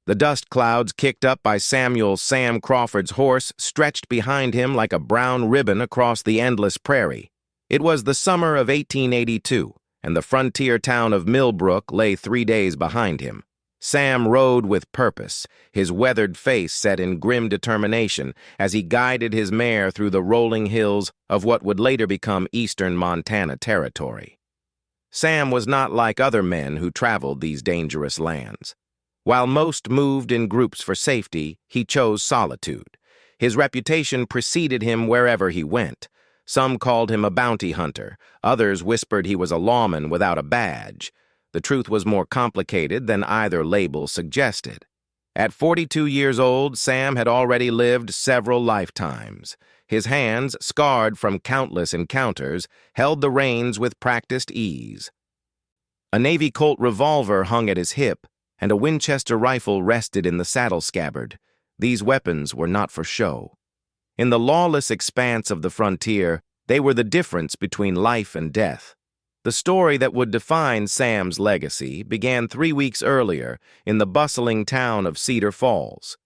The dust clouds kicked up by Samuel Sam Crawford's horse stretched behind him like a brown ribbon across the endless prairie. It was the summer of 1882, and the frontier town of Millbrook lay 3 days behind him. Sam rode with purpose, his weathered face set in grim determination as he guided his mare through the rolling hills of what would later become eastern Montana territory. Sam was not like other men who traveled these dangerous lands. While most moved in groups for safety, he chose solitude. His reputation preceded him wherever he went. Some called him a bounty hunter. Others whispered he was a lawman without a badge. The truth was more complicated than either label suggested. At 42 years old, Sam had already lived several lifetimes. His hands, scarred from countless encounters, held the reins with practiced ease. A Navy Colt revolver hung at his hip, and a Winchester rifle rested in the saddle scabbard. These weapons were not for show. In the lawless expanse of the frontier, they were the difference between life and death. The story that would define Sam's legacy began 3 weeks earlier in the bustling town of Cedar Falls.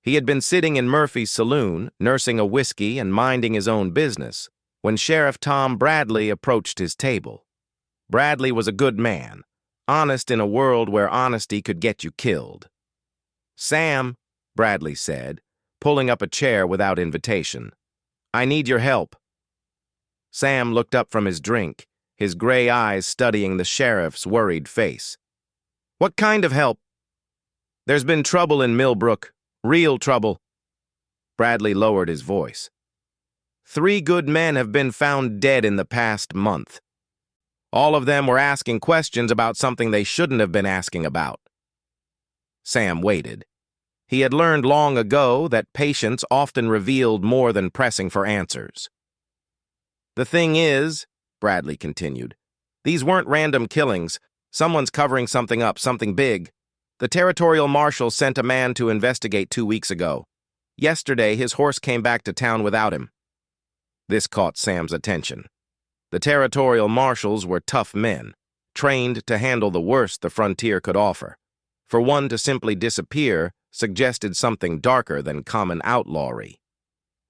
He had been sitting in Murphy's saloon, nursing a whiskey and minding his own business, when Sheriff Tom Bradley approached his table. Bradley was a good man, honest in a world where honesty could get you killed. "Sam," Bradley said, pulling up a chair without invitation, "I need your help." Sam looked up from his drink, his gray eyes studying the sheriff's worried face. "What kind of help?" "There's been trouble in Millbrook, real trouble." Bradley lowered his voice. 3 good men have been found dead in the past month. All of them were asking questions about something they shouldn't have been asking about. Sam waited. He had learned long ago that patience often revealed more than pressing for answers. "The thing is," Bradley continued, "these weren't random killings. Someone's covering something up, something big. The territorial marshal sent a man to investigate 2 weeks ago. Yesterday, his horse came back to town without him." This caught Sam's attention. The territorial marshals were tough men, trained to handle the worst the frontier could offer. For one to simply disappear suggested something darker than common outlawry.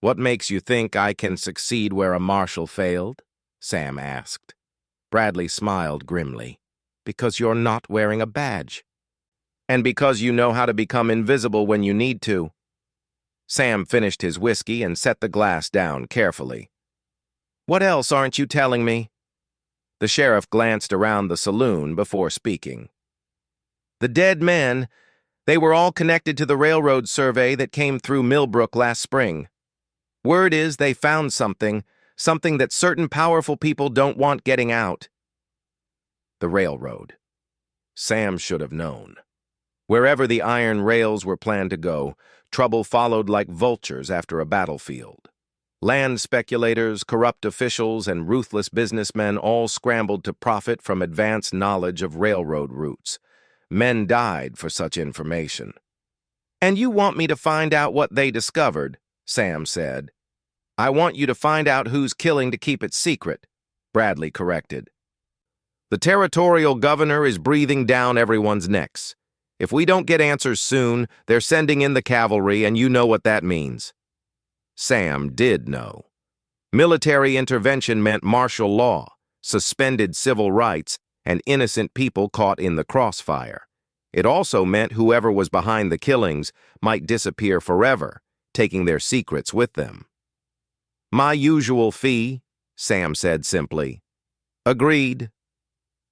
"What makes you think I can succeed where a marshal failed?" Sam asked. Bradley smiled grimly. "Because you're not wearing a badge. And because you know how to become invisible when you need to." Sam finished his whiskey and set the glass down carefully. "What else aren't you telling me?" The sheriff glanced around the saloon before speaking. "The dead men, they were all connected to the railroad survey that came through Millbrook last spring. Word is they found something that certain powerful people don't want getting out." The railroad. Sam should have known. Wherever the iron rails were planned to go, trouble followed like vultures after a battlefield. Land speculators, corrupt officials, and ruthless businessmen all scrambled to profit from advanced knowledge of railroad routes. Men died for such information. "And you want me to find out what they discovered," Sam said. "I want you to find out who's killing to keep it secret," Bradley corrected. "The territorial governor is breathing down everyone's necks. If we don't get answers soon, they're sending in the cavalry, and you know what that means." Sam did know. Military intervention meant martial law, suspended civil rights, and innocent people caught in the crossfire. It also meant whoever was behind the killings might disappear forever, taking their secrets with them. "My usual fee," Sam said simply. "Agreed."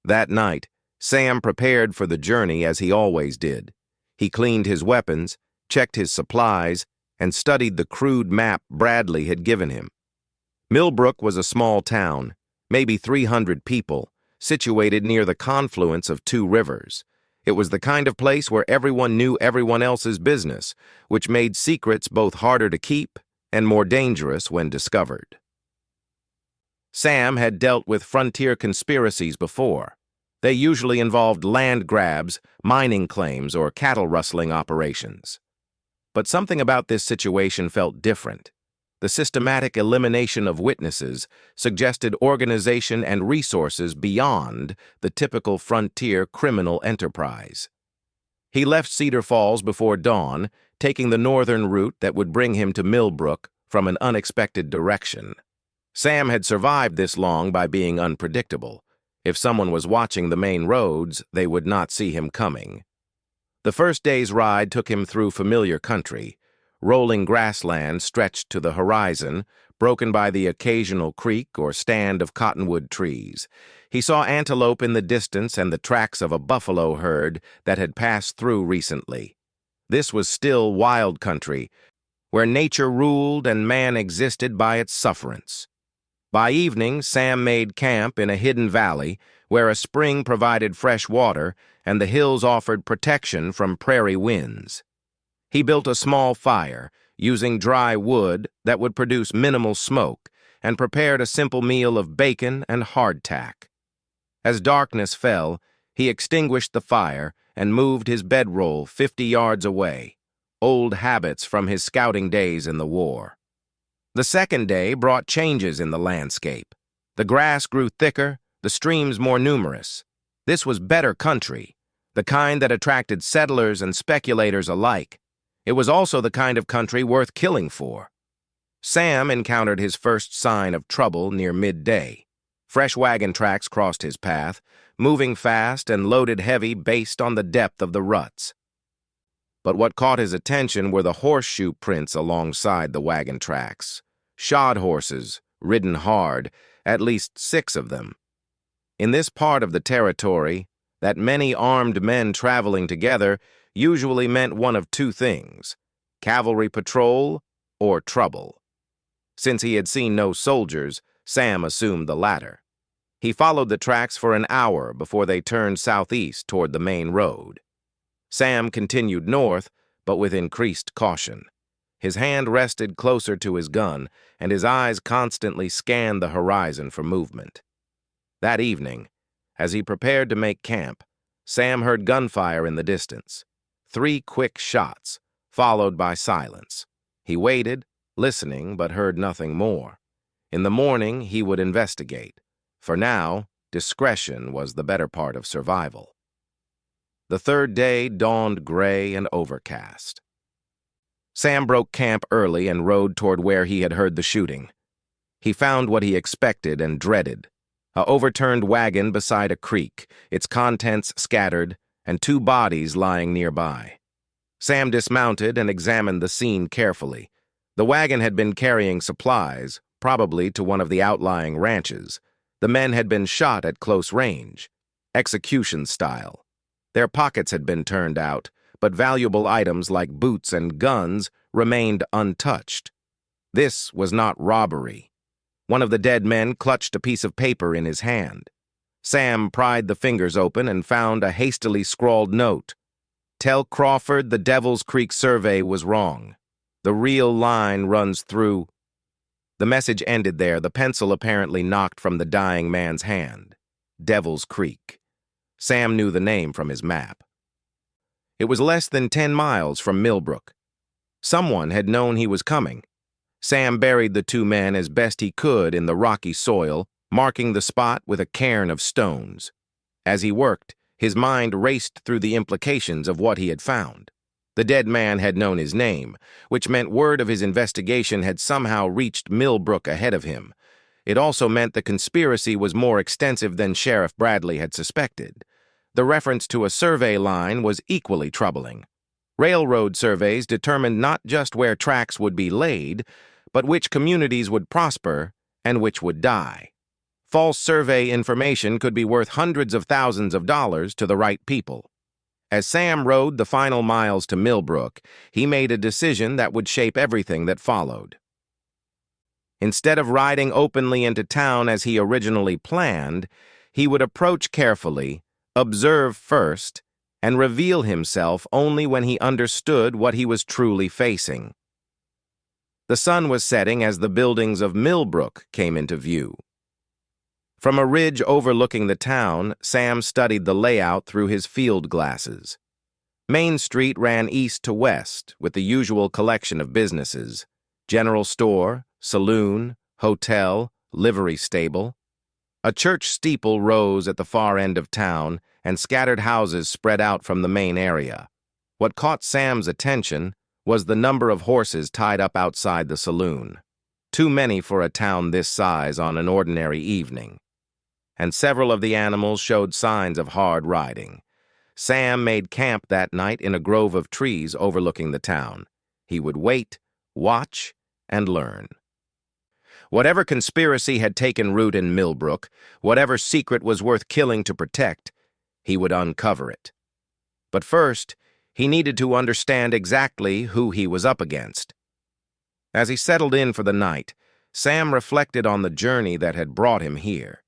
That night, Sam prepared for the journey as he always did. He cleaned his weapons, checked his supplies, and studied the crude map Bradley had given him. Millbrook was a small town, maybe 300 people, situated near the confluence of 2 rivers. It was the kind of place where everyone knew everyone else's business, which made secrets both harder to keep and more dangerous when discovered. Sam had dealt with frontier conspiracies before. They usually involved land grabs, mining claims, or cattle rustling operations. But something about this situation felt different. The systematic elimination of witnesses suggested organization and resources beyond the typical frontier criminal enterprise. He left Cedar Falls before dawn, taking the northern route that would bring him to Millbrook from an unexpected direction. Sam had survived this long by being unpredictable. If someone was watching the main roads, they would not see him coming. The first day's ride took him through familiar country. Rolling grassland stretched to the horizon, broken by the occasional creek or stand of cottonwood trees. He saw antelope in the distance and the tracks of a buffalo herd that had passed through recently. This was still wild country, where nature ruled and man existed by its sufferance. By evening, Sam made camp in a hidden valley where a spring provided fresh water and the hills offered protection from prairie winds. He built a small fire, using dry wood that would produce minimal smoke, and prepared a simple meal of bacon and hardtack. As darkness fell, he extinguished the fire and moved his bedroll 50 yards away, old habits from his scouting days in the war. The second day brought changes in the landscape. The grass grew thicker, the streams more numerous. This was better country, the kind that attracted settlers and speculators alike. It was also the kind of country worth killing for. Sam encountered his first sign of trouble near midday. Fresh wagon tracks crossed his path, moving fast and loaded heavy based on the depth of the ruts. But what caught his attention were the horseshoe prints alongside the wagon tracks. Shod horses, ridden hard, at least 6 of them. In this part of the territory, that many armed men traveling together usually meant one of 2 things: cavalry patrol or trouble. Since he had seen no soldiers, Sam assumed the latter. He followed the tracks for an hour before they turned southeast toward the main road. Sam continued north, but with increased caution. His hand rested closer to his gun, and his eyes constantly scanned the horizon for movement. That evening, as he prepared to make camp, Sam heard gunfire in the distance. 3 quick shots, followed by silence. He waited, listening, but heard nothing more. In the morning, he would investigate. For now, discretion was the better part of survival. The third day dawned gray and overcast. Sam broke camp early and rode toward where he had heard the shooting. He found what he expected and dreaded: a overturned wagon beside a creek, its contents scattered, and 2 bodies lying nearby. Sam dismounted and examined the scene carefully. The wagon had been carrying supplies, probably to one of the outlying ranches. The men had been shot at close range, execution style. Their pockets had been turned out, but valuable items like boots and guns remained untouched. This was not robbery. One of the dead men clutched a piece of paper in his hand. Sam pried the fingers open and found a hastily scrawled note. "Tell Crawford the Devil's Creek survey was wrong. The real line runs through..." The message ended there, the pencil apparently knocked from the dying man's hand. Devil's Creek. Sam knew the name from his map. It was less than 10 miles from Millbrook. Someone had known he was coming. Sam buried the 2 men as best he could in the rocky soil, marking the spot with a cairn of stones. As he worked, his mind raced through the implications of what he had found. The dead man had known his name, which meant word of his investigation had somehow reached Millbrook ahead of him. It also meant the conspiracy was more extensive than Sheriff Bradley had suspected. The reference to a survey line was equally troubling. Railroad surveys determined not just where tracks would be laid, but which communities would prosper and which would die. False survey information could be worth hundreds of thousands of dollars to the right people. As Sam rode the final miles to Millbrook, he made a decision that would shape everything that followed. Instead of riding openly into town as he originally planned, he would approach carefully, observe first, and reveal himself only when he understood what he was truly facing. The sun was setting as the buildings of Millbrook came into view. From a ridge overlooking the town, Sam studied the layout through his field glasses. Main Street ran east to west with the usual collection of businesses: general store, saloon, hotel, livery stable. A church steeple rose at the far end of town, and scattered houses spread out from the main area. What caught Sam's attention was the number of horses tied up outside the saloon. Too many for a town this size on an ordinary evening. And several of the animals showed signs of hard riding. Sam made camp that night in a grove of trees overlooking the town. He would wait, watch, and learn. Whatever conspiracy had taken root in Millbrook, whatever secret was worth killing to protect, he would uncover it. But first, he needed to understand exactly who he was up against. As he settled in for the night, Sam reflected on the journey that had brought him here.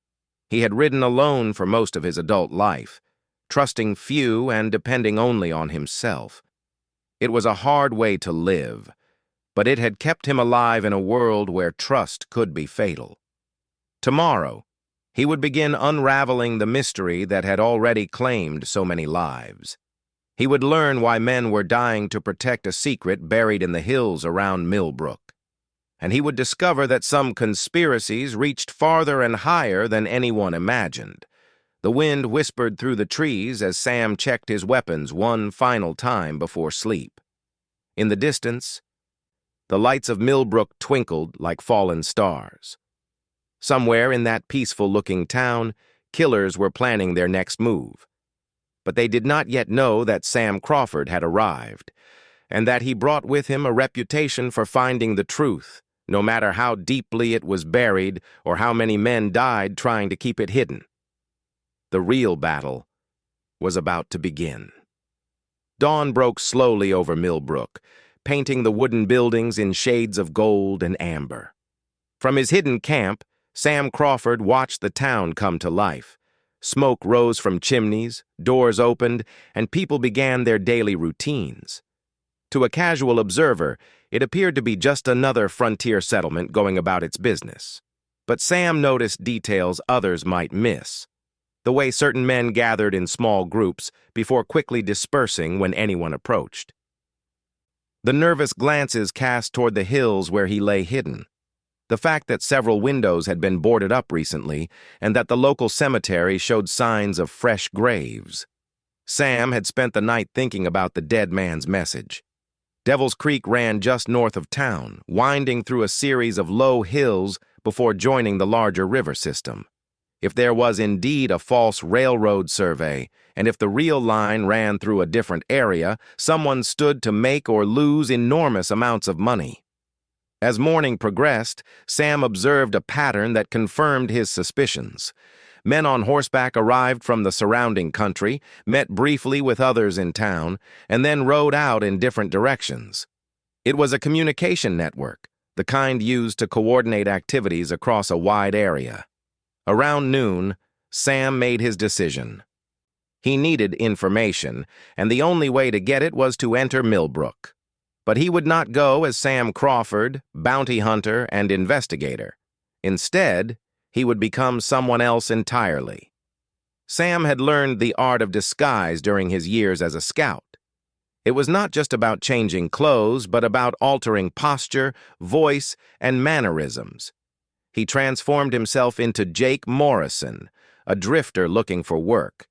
He had ridden alone for most of his adult life, trusting few and depending only on himself. It was a hard way to live, but it had kept him alive in a world where trust could be fatal. Tomorrow, he would begin unraveling the mystery that had already claimed so many lives. He would learn why men were dying to protect a secret buried in the hills around Millbrook. And he would discover that some conspiracies reached farther and higher than anyone imagined. The wind whispered through the trees as Sam checked his weapons one final time before sleep. In the distance, the lights of Millbrook twinkled like fallen stars. Somewhere in that peaceful-looking town, killers were planning their next move. But they did not yet know that Sam Crawford had arrived, and that he brought with him a reputation for finding the truth, no matter how deeply it was buried or how many men died trying to keep it hidden. The real battle was about to begin. Dawn broke slowly over Millbrook, painting the wooden buildings in shades of gold and amber. From his hidden camp, Sam Crawford watched the town come to life. Smoke rose from chimneys, doors opened, and people began their daily routines. To a casual observer, it appeared to be just another frontier settlement going about its business. But Sam noticed details others might miss. The way certain men gathered in small groups before quickly dispersing when anyone approached. The nervous glances cast toward the hills where he lay hidden. The fact that several windows had been boarded up recently and that the local cemetery showed signs of fresh graves. Sam had spent the night thinking about the dead man's message. Devil's Creek ran just north of town, winding through a series of low hills before joining the larger river system. If there was indeed a false railroad survey, and if the real line ran through a different area, someone stood to make or lose enormous amounts of money. As morning progressed, Sam observed a pattern that confirmed his suspicions. Men on horseback arrived from the surrounding country, met briefly with others in town, and then rode out in different directions. It was a communication network, the kind used to coordinate activities across a wide area. Around noon, Sam made his decision. He needed information, and the only way to get it was to enter Millbrook. But he would not go as Sam Crawford, bounty hunter and investigator. Instead, he would become someone else entirely. Sam had learned the art of disguise during his years as a scout. It was not just about changing clothes, but about altering posture, voice, and mannerisms. He transformed himself into Jake Morrison, a drifter looking for work.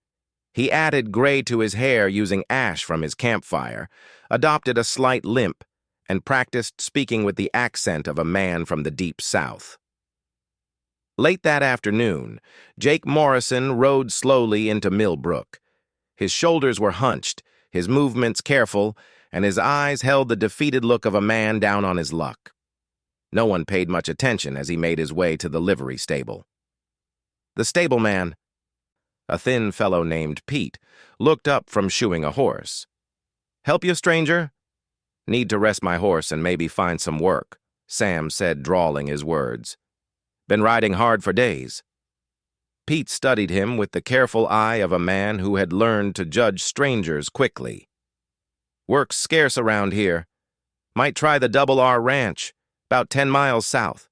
He added gray to his hair using ash from his campfire, adopted a slight limp, and practiced speaking with the accent of a man from the deep South. Late that afternoon, Jake Morrison rode slowly into Millbrook. His shoulders were hunched, his movements careful, and his eyes held the defeated look of a man down on his luck. No one paid much attention as he made his way to the livery stable. The stableman, a thin fellow named Pete, looked up from shoeing a horse. "Help you, stranger?" "Need to rest my horse and maybe find some work," Sam said, drawling his words. "Been riding hard for days." Pete studied him with the careful eye of a man who had learned to judge strangers quickly. "Work's scarce around here. Might try the Double R Ranch, about 10 miles south.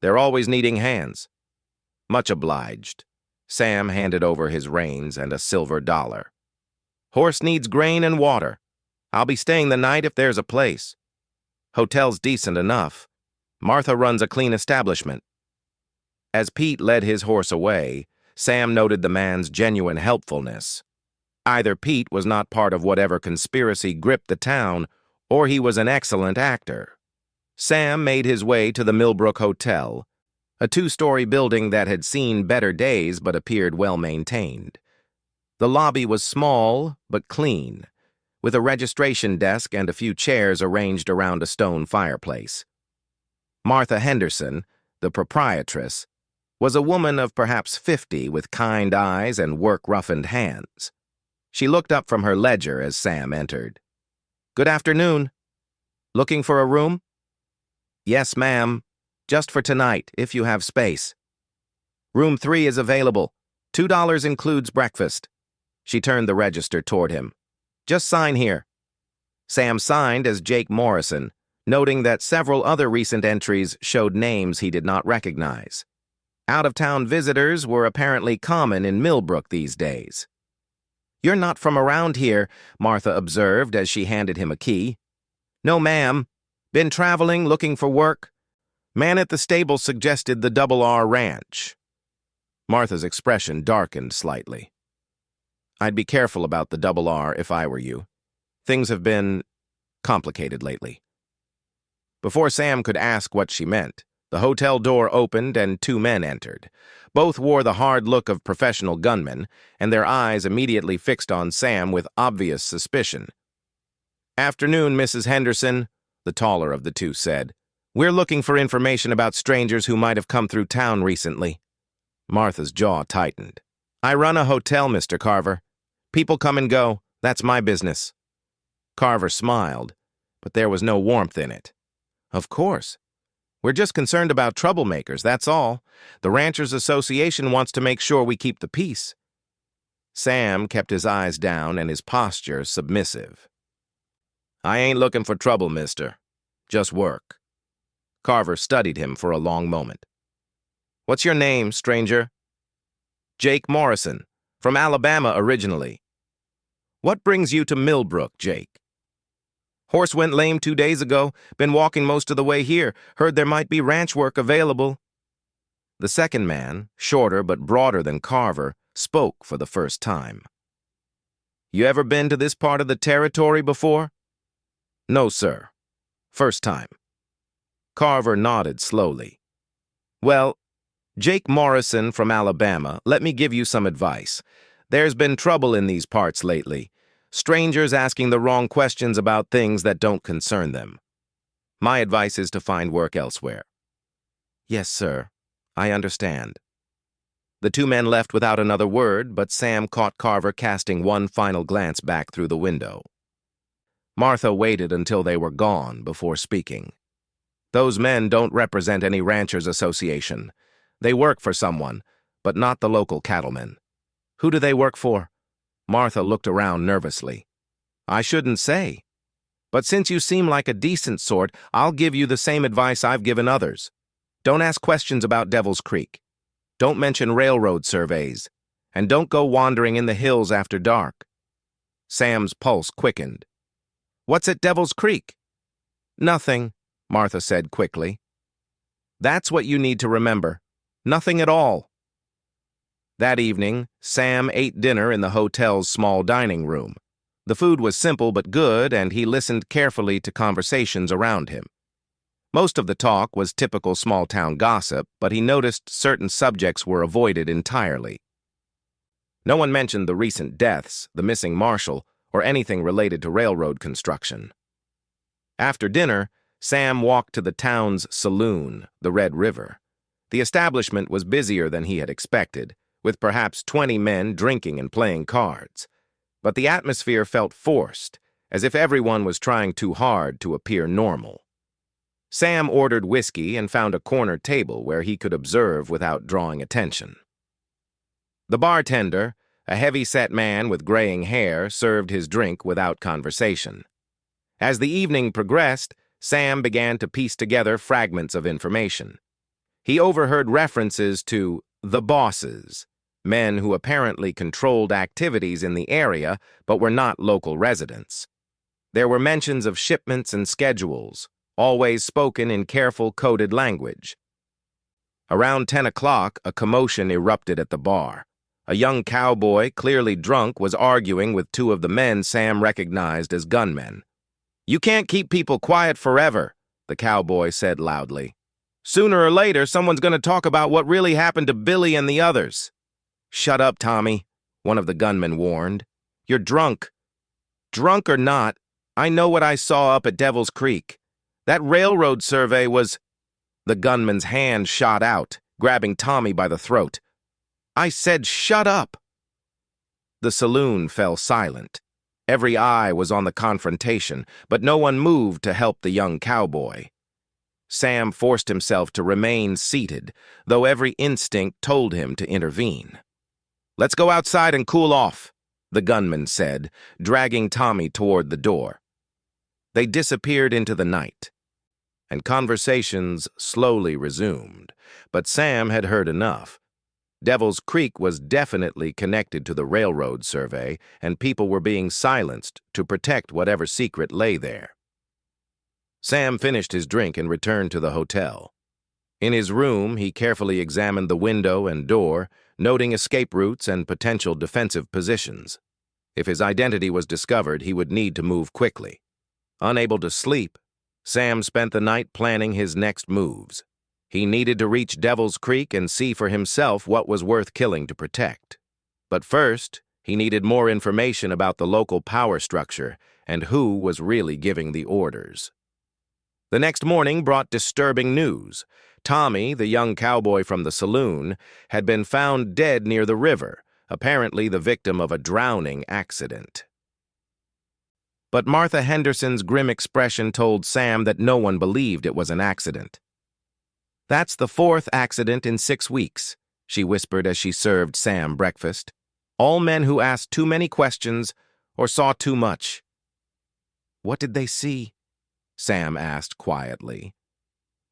They're always needing hands." "Much obliged." Sam handed over his reins and a silver dollar. "Horse needs grain and water. I'll be staying the night if there's a place. Hotel's decent enough. Martha runs a clean establishment." As Pete led his horse away, Sam noted the man's genuine helpfulness. Either Pete was not part of whatever conspiracy gripped the town, or he was an excellent actor. Sam made his way to the Millbrook Hotel, a two-story building that had seen better days but appeared well-maintained. The lobby was small but clean, with a registration desk and a few chairs arranged around a stone fireplace. Martha Henderson, the proprietress, was a woman of perhaps 50 with kind eyes and work-roughened hands. She looked up from her ledger as Sam entered. "Good afternoon. Looking for a room?" "Yes, ma'am. Just for tonight, if you have space." "Room 3 is available. $2 includes breakfast." She turned the register toward him. "Just sign here." Sam signed as Jake Morrison, noting that several other recent entries showed names he did not recognize. Out-of-town visitors were apparently common in Millbrook these days. "You're not from around here," Martha observed as she handed him a key. "No, ma'am. Been traveling, looking for work." Man at the stable suggested the Double R Ranch. Martha's expression darkened slightly. "I'd be careful about the Double R if I were you. Things have been complicated lately." Before Sam could ask what she meant, the hotel door opened and two men entered. Both wore the hard look of professional gunmen, and their eyes immediately fixed on Sam with obvious suspicion. "Afternoon, Mrs. Henderson," the taller of the two said. "We're looking for information about strangers who might have come through town recently." Martha's jaw tightened. "I run a hotel, Mr. Carver. People come and go. That's my business." Carver smiled, but there was no warmth in it. "Of course. We're just concerned about troublemakers, that's all. The Ranchers Association wants to make sure we keep the peace." Sam kept his eyes down and his posture submissive. "I ain't looking for trouble, mister. Just work." Carver studied him for a long moment. "What's your name, stranger?" "Jake Morrison, from Alabama originally." "What brings you to Millbrook, Jake?" "Horse went lame 2 days ago. Been walking most of the way here. Heard there might be ranch work available." The second man, shorter but broader than Carver, spoke for the first time. "You ever been to this part of the territory before?" "No, sir. First time." Carver nodded slowly. "Well, Jake Morrison from Alabama, let me give you some advice. There's been trouble in these parts lately. Strangers asking the wrong questions about things that don't concern them. My advice is to find work elsewhere." "Yes, sir. I understand." The two men left without another word, but Sam caught Carver casting one final glance back through the window. Martha waited until they were gone before speaking. "Those men don't represent any Ranchers Association. They work for someone, but not the local cattlemen." "Who do they work for?" Martha looked around nervously. "I shouldn't say. But since you seem like a decent sort, I'll give you the same advice I've given others. Don't ask questions about Devil's Creek. Don't mention railroad surveys. And don't go wandering in the hills after dark." Sam's pulse quickened. "What's at Devil's Creek?" "Nothing," Martha said quickly. "That's what you need to remember. Nothing at all." That evening, Sam ate dinner in the hotel's small dining room. The food was simple but good, and he listened carefully to conversations around him. Most of the talk was typical small-town gossip, but he noticed certain subjects were avoided entirely. No one mentioned the recent deaths, the missing marshal, or anything related to railroad construction. After dinner, Sam walked to the town's saloon, the Red River. The establishment was busier than he had expected, with perhaps 20 men drinking and playing cards. But the atmosphere felt forced, as if everyone was trying too hard to appear normal. Sam ordered whiskey and found a corner table where he could observe without drawing attention. The bartender, a heavy-set man with graying hair, served his drink without conversation. As the evening progressed, Sam began to piece together fragments of information. He overheard references to the bosses, men who apparently controlled activities in the area but were not local residents. There were mentions of shipments and schedules, always spoken in careful coded language. Around 10 o'clock, a commotion erupted at the bar. A young cowboy, clearly drunk, was arguing with two of the men Sam recognized as gunmen. "You can't keep people quiet forever," the cowboy said loudly. "Sooner or later, someone's going to talk about what really happened to Billy and the others." "Shut up, Tommy," one of the gunmen warned. "You're drunk." "Drunk or not, I know what I saw up at Devil's Creek. That railroad survey was—" The gunman's hand shot out, grabbing Tommy by the throat. "I said shut up!" The saloon fell silent. Every eye was on the confrontation, but no one moved to help the young cowboy. Sam forced himself to remain seated, though every instinct told him to intervene. "Let's go outside and cool off," the gunman said, dragging Tommy toward the door. They disappeared into the night, and conversations slowly resumed, but Sam had heard enough. Devil's Creek was definitely connected to the railroad survey, and people were being silenced to protect whatever secret lay there. Sam finished his drink and returned to the hotel. In his room, he carefully examined the window and door, noting escape routes and potential defensive positions. If his identity was discovered, he would need to move quickly. Unable to sleep, Sam spent the night planning his next moves. He needed to reach Devil's Creek and see for himself what was worth killing to protect. But first, he needed more information about the local power structure and who was really giving the orders. The next morning brought disturbing news. Tommy, the young cowboy from the saloon, had been found dead near the river, apparently the victim of a drowning accident. But Martha Henderson's grim expression told Sam that no one believed it was an accident. "That's the fourth accident in 6 weeks," she whispered as she served Sam breakfast. "All men who asked too many questions or saw too much." "What did they see?" Sam asked quietly.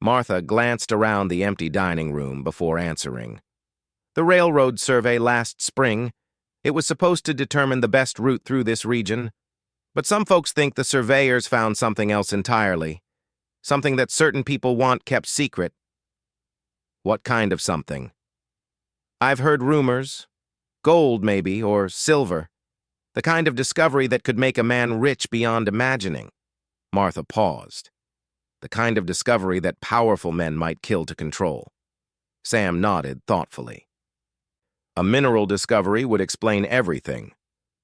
Martha glanced around the empty dining room before answering. "The railroad survey last spring. It was supposed to determine the best route through this region. But some folks think the surveyors found something else entirely. Something that certain people want kept secret." "What kind of something?" "I've heard rumors. Gold, maybe, or silver. The kind of discovery that could make a man rich beyond imagining." Martha paused. "The kind of discovery that powerful men might kill to control." Sam nodded thoughtfully. "A mineral discovery would explain everything.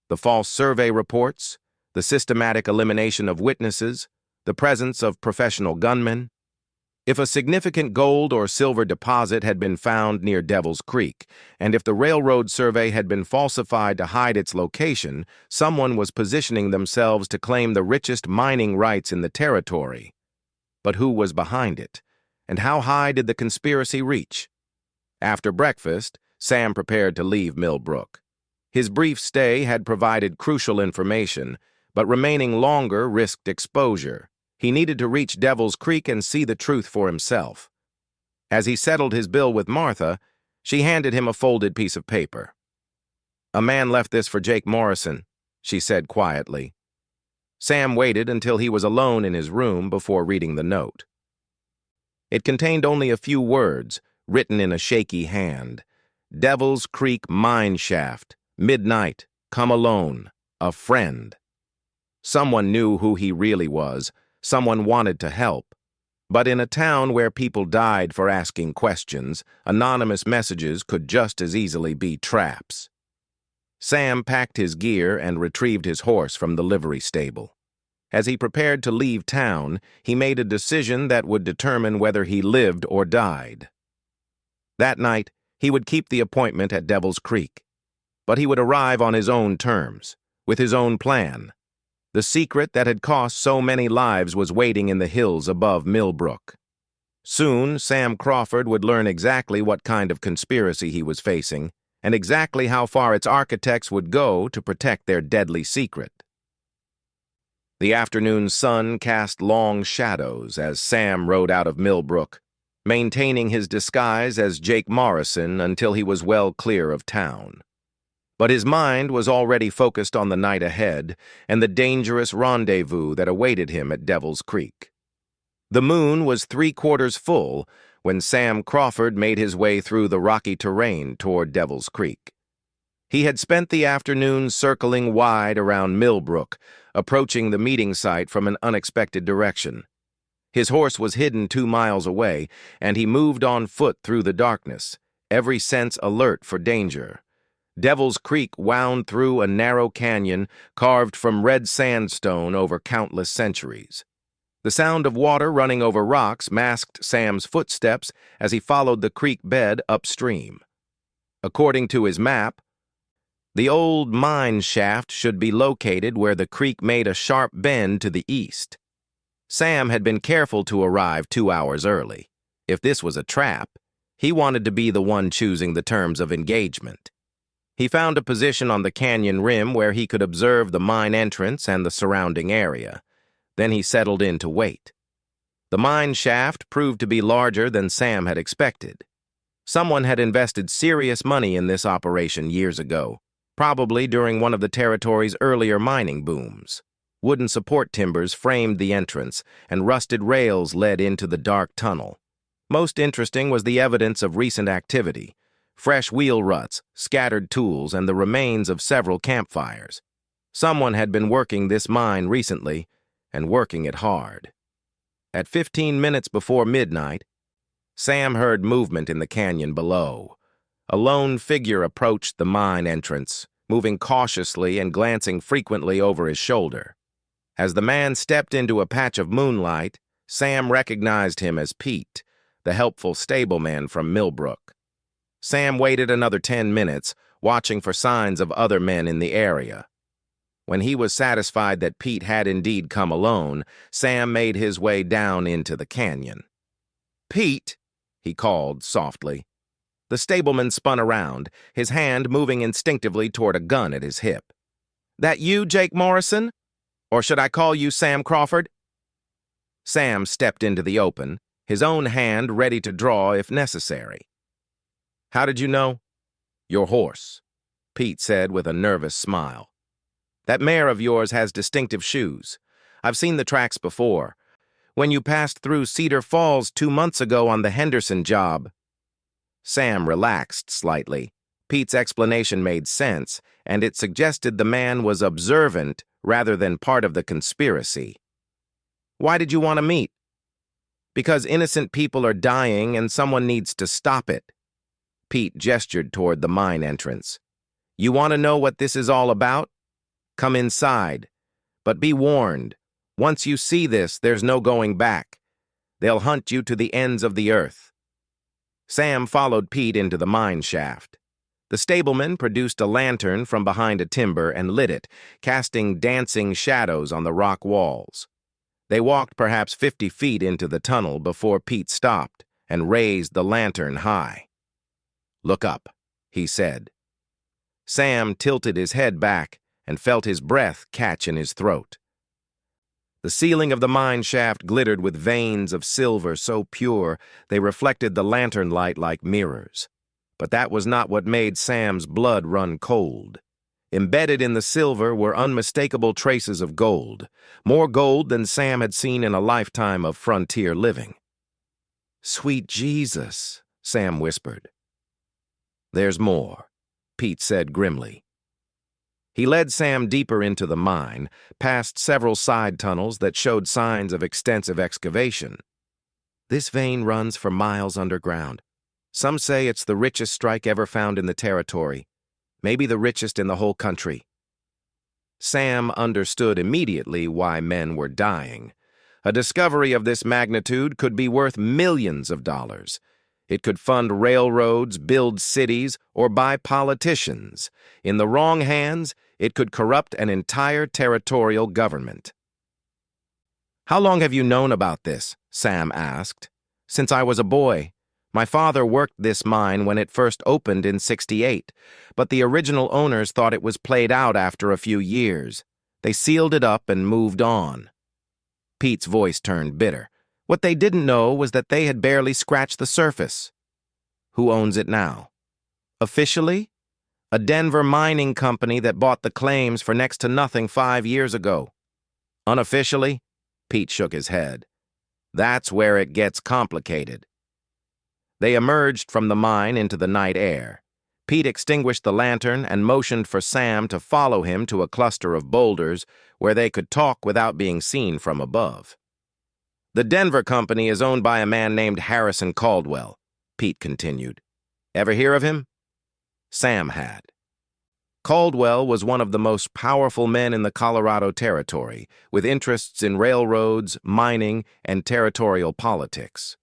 The false survey reports, the systematic elimination of witnesses, the presence of professional gunmen. If a significant gold or silver deposit had been found near Devil's Creek, and if the railroad survey had been falsified to hide its location, someone was positioning themselves to claim the richest mining rights in the territory. But who was behind it? And how high did the conspiracy reach? After breakfast, Sam prepared to leave Millbrook. His brief stay had provided crucial information, but remaining longer risked exposure. He needed to reach Devil's Creek and see the truth for himself. As he settled his bill with Martha, she handed him a folded piece of paper. "A man left this for Jake Morrison," she said quietly. Sam waited until he was alone in his room before reading the note. It contained only a few words, written in a shaky hand. "Devil's Creek Mine Shaft, midnight, come alone, a friend." Someone knew who he really was. Someone wanted to help. But in a town where people died for asking questions, anonymous messages could just as easily be traps. Sam packed his gear and retrieved his horse from the livery stable. As he prepared to leave town, he made a decision that would determine whether he lived or died. That night, he would keep the appointment at Devil's Creek. But he would arrive on his own terms, with his own plan. The secret that had cost so many lives was waiting in the hills above Millbrook. Soon, Sam Crawford would learn exactly what kind of conspiracy he was facing, and exactly how far its architects would go to protect their deadly secret. The afternoon sun cast long shadows as Sam rode out of Millbrook, maintaining his disguise as Jake Morrison until he was well clear of town. But his mind was already focused on the night ahead and the dangerous rendezvous that awaited him at Devil's Creek. The moon was 3/4 full when Sam Crawford made his way through the rocky terrain toward Devil's Creek. He had spent the afternoon circling wide around Millbrook, approaching the meeting site from an unexpected direction. His horse was hidden 2 miles away, and he moved on foot through the darkness, every sense alert for danger. Devil's Creek wound through a narrow canyon carved from red sandstone over countless centuries. The sound of water running over rocks masked Sam's footsteps as he followed the creek bed upstream. According to his map, the old mine shaft should be located where the creek made a sharp bend to the east. Sam had been careful to arrive 2 hours early. If this was a trap, he wanted to be the one choosing the terms of engagement. He found a position on the canyon rim where he could observe the mine entrance and the surrounding area. Then he settled in to wait. The mine shaft proved to be larger than Sam had expected. Someone had invested serious money in this operation years ago, probably during one of the territory's earlier mining booms. Wooden support timbers framed the entrance, and rusted rails led into the dark tunnel. Most interesting was the evidence of recent activity: fresh wheel ruts, scattered tools, and the remains of several campfires. Someone had been working this mine recently, and working it hard. At 15 minutes before midnight, Sam heard movement in the canyon below. A lone figure approached the mine entrance, moving cautiously and glancing frequently over his shoulder. As the man stepped into a patch of moonlight, Sam recognized him as Pete, the helpful stableman from Millbrook. Sam waited another 10 minutes, watching for signs of other men in the area. When he was satisfied that Pete had indeed come alone, Sam made his way down into the canyon. "Pete," he called softly. The stableman spun around, his hand moving instinctively toward a gun at his hip. "That you, Jake Morrison? Or should I call you Sam Crawford?" Sam stepped into the open, his own hand ready to draw if necessary. "How did you know?" "Your horse," Pete said with a nervous smile. "That mare of yours has distinctive shoes. I've seen the tracks before. When you passed through Cedar Falls 2 months ago on the Henderson job." Sam relaxed slightly. Pete's explanation made sense, and it suggested the man was observant rather than part of the conspiracy. "Why did you want to meet?" "Because innocent people are dying and someone needs to stop it." Pete gestured toward the mine entrance. "You want to know what this is all about? Come inside. But be warned, once you see this, there's no going back. They'll hunt you to the ends of the earth." Sam followed Pete into the mine shaft. The stableman produced a lantern from behind a timber and lit it, casting dancing shadows on the rock walls. They walked perhaps 50 feet into the tunnel before Pete stopped and raised the lantern high. "Look up," he said. Sam tilted his head back and felt his breath catch in his throat. The ceiling of the mine shaft glittered with veins of silver so pure they reflected the lantern light like mirrors. But that was not what made Sam's blood run cold. Embedded in the silver were unmistakable traces of gold, more gold than Sam had seen in a lifetime of frontier living. "Sweet Jesus," Sam whispered. "There's more," Pete said grimly. He led Sam deeper into the mine, past several side tunnels that showed signs of extensive excavation. "This vein runs for miles underground. Some say it's the richest strike ever found in the territory, maybe the richest in the whole country." Sam understood immediately why men were dying. A discovery of this magnitude could be worth millions of dollars. It could fund railroads, build cities, or buy politicians. In the wrong hands, it could corrupt an entire territorial government. "How long have you known about this?" Sam asked. "Since I was a boy. My father worked this mine when it first opened in '68, but the original owners thought it was played out after a few years. They sealed it up and moved on." Pete's voice turned bitter. What they didn't know was that they had barely scratched the surface. "Who owns it now?" "Officially? A Denver mining company that bought the claims for next to nothing 5 years ago. Unofficially?" Pete shook his head. "That's where it gets complicated." They emerged from the mine into the night air. Pete extinguished the lantern and motioned for Sam to follow him to a cluster of boulders where they could talk without being seen from above. "The Denver company is owned by a man named Harrison Caldwell," Pete continued. "Ever hear of him?" Sam had. Caldwell was one of the most powerful men in the Colorado Territory, with interests in railroads, mining, and territorial politics.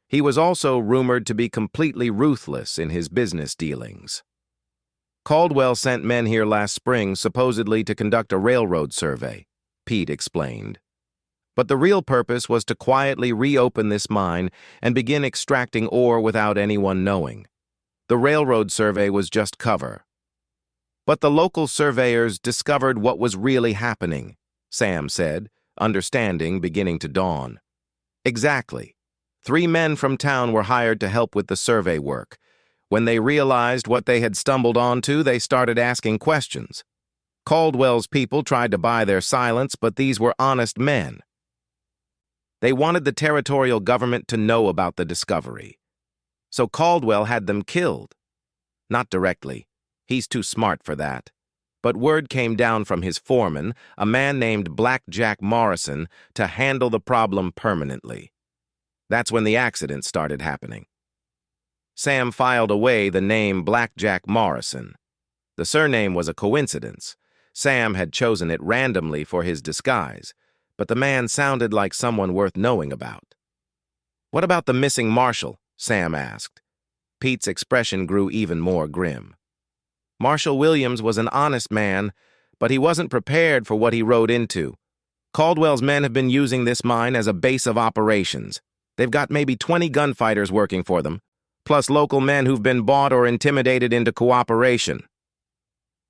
He was also rumored to be completely ruthless in his business dealings. Caldwell sent men here last spring supposedly to conduct a railroad survey, Pete explained. But the real purpose was to quietly reopen this mine and begin extracting ore without anyone knowing. The railroad survey was just cover. But the local surveyors discovered what was really happening, Sam said, understanding beginning to dawn. Exactly. 3 men from town were hired to help with the survey work. When they realized what they had stumbled onto, they started asking questions. Caldwell's people tried to buy their silence, but these were honest men. They wanted the territorial government to know about the discovery. So Caldwell had them killed. Not directly. He's too smart for that. But word came down from his foreman, a man named Black Jack Morrison, to handle the problem permanently. That's when the accident started happening. Sam filed away the name Black Jack Morrison. The surname was a coincidence. Sam had chosen it randomly for his disguise, but the man sounded like someone worth knowing about. "What about the missing marshal?" Sam asked. Pete's expression grew even more grim. Marshal Williams was an honest man, but he wasn't prepared for what he rode into. Caldwell's men have been using this mine as a base of operations. They've got maybe 20 gunfighters working for them, plus local men who've been bought or intimidated into cooperation.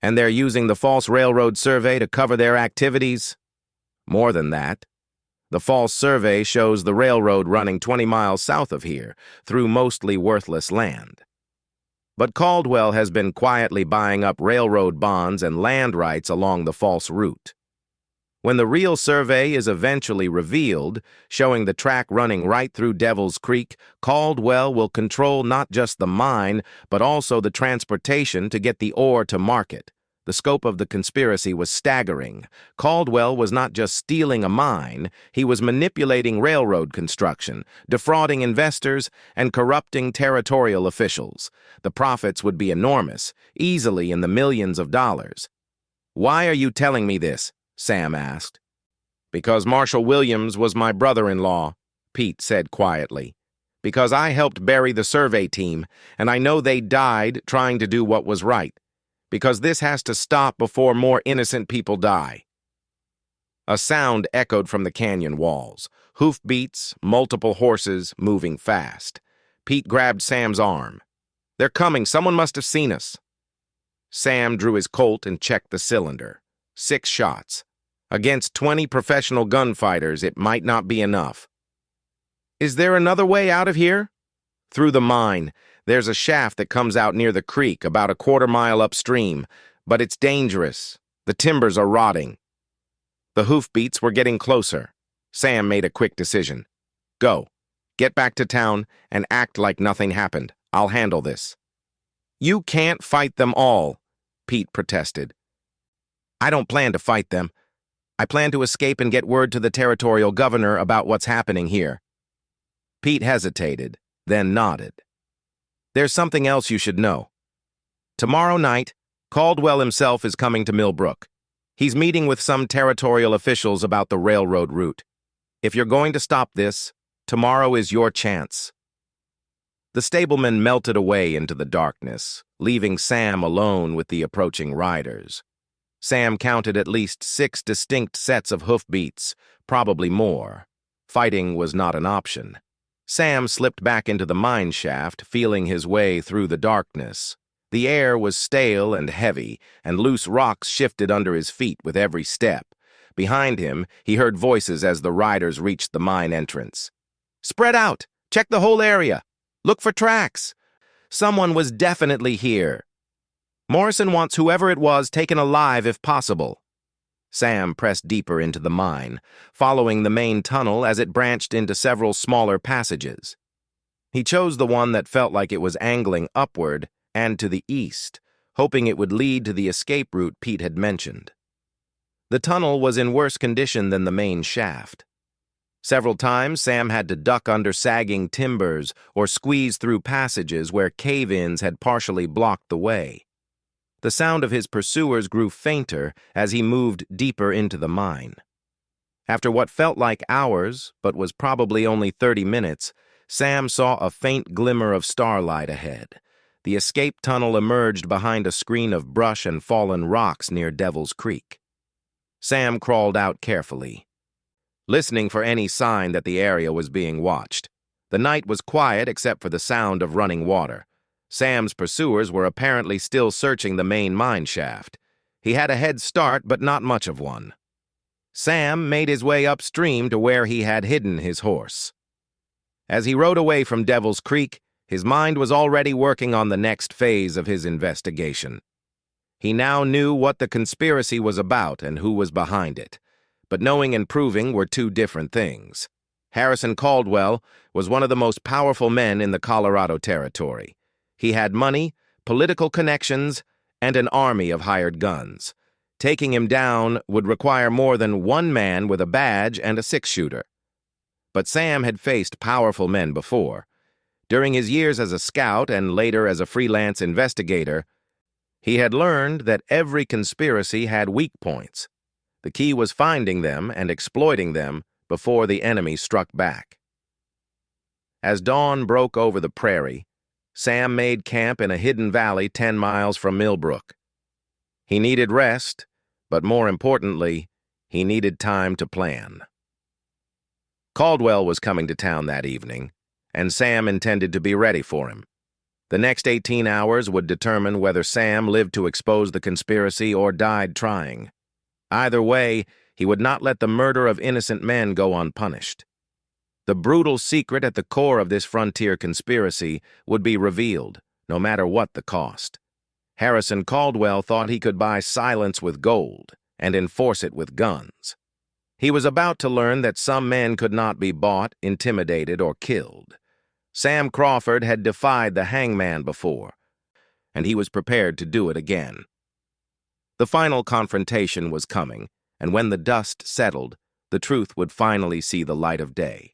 And they're using the false railroad survey to cover their activities? More than that. The false survey shows the railroad running 20 miles south of here, through mostly worthless land. But Caldwell has been quietly buying up railroad bonds and land rights along the false route. When the real survey is eventually revealed, showing the track running right through Devil's Creek, Caldwell will control not just the mine, but also the transportation to get the ore to market. The scope of the conspiracy was staggering. Caldwell was not just stealing a mine, he was manipulating railroad construction, defrauding investors, and corrupting territorial officials. The profits would be enormous, easily in the millions of dollars. "Why are you telling me this?" Sam asked. "Because Marshal Williams was my brother-in-law," Pete said quietly. "Because I helped bury the survey team, and I know they died trying to do what was right. Because this has to stop before more innocent people die." A sound echoed from the canyon walls. Hoofbeats, multiple horses, moving fast. Pete grabbed Sam's arm. "They're coming. Someone must have seen us." Sam drew his Colt and checked the cylinder. 6 shots. Against 20 professional gunfighters, it might not be enough. "Is there another way out of here?" "Through the mine. There's a shaft that comes out near the creek, about a quarter-mile upstream, but it's dangerous. The timbers are rotting." The hoofbeats were getting closer. Sam made a quick decision. "Go. Get back to town and act like nothing happened. I'll handle this." "You can't fight them all," Pete protested. "I don't plan to fight them. I plan to escape and get word to the territorial governor about what's happening here." Pete hesitated, then nodded. "There's something else you should know. Tomorrow night, Caldwell himself is coming to Millbrook. He's meeting with some territorial officials about the railroad route. If you're going to stop this, tomorrow is your chance." The stableman melted away into the darkness, leaving Sam alone with the approaching riders. Sam counted at least 6 distinct sets of hoofbeats, probably more. Fighting was not an option. Sam slipped back into the mine shaft, feeling his way through the darkness. The air was stale and heavy, and loose rocks shifted under his feet with every step. Behind him, he heard voices as the riders reached the mine entrance. "Spread out! Check the whole area! Look for tracks! Someone was definitely here. Morrison wants whoever it was taken alive if possible." Sam pressed deeper into the mine, following the main tunnel as it branched into several smaller passages. He chose the one that felt like it was angling upward and to the east, hoping it would lead to the escape route Pete had mentioned. The tunnel was in worse condition than the main shaft. Several times, Sam had to duck under sagging timbers or squeeze through passages where cave-ins had partially blocked the way. The sound of his pursuers grew fainter as he moved deeper into the mine. After what felt like hours, but was probably only 30 minutes, Sam saw a faint glimmer of starlight ahead. The escape tunnel emerged behind a screen of brush and fallen rocks near Devil's Creek. Sam crawled out carefully, listening for any sign that the area was being watched. The night was quiet except for the sound of running water. Sam's pursuers were apparently still searching the main mine shaft. He had a head start, but not much of one. Sam made his way upstream to where he had hidden his horse. As he rode away from Devil's Creek, his mind was already working on the next phase of his investigation. He now knew what the conspiracy was about and who was behind it. But knowing and proving were two different things. Harrison Caldwell was one of the most powerful men in the Colorado Territory. He had money, political connections, and an army of hired guns. Taking him down would require more than one man with a badge and a six-shooter. But Sam had faced powerful men before. During his years as a scout and later as a freelance investigator, he had learned that every conspiracy had weak points. The key was finding them and exploiting them before the enemy struck back. As dawn broke over the prairie, Sam made camp in a hidden valley 10 miles from Millbrook. He needed rest, but more importantly, he needed time to plan. Caldwell was coming to town that evening, and Sam intended to be ready for him. The next 18 hours would determine whether Sam lived to expose the conspiracy or died trying. Either way, he would not let the murder of innocent men go unpunished. The brutal secret at the core of this frontier conspiracy would be revealed, no matter what the cost. Harrison Caldwell thought he could buy silence with gold and enforce it with guns. He was about to learn that some men could not be bought, intimidated, or killed. Sam Crawford had defied the hangman before, and he was prepared to do it again. The final confrontation was coming, and when the dust settled, the truth would finally see the light of day.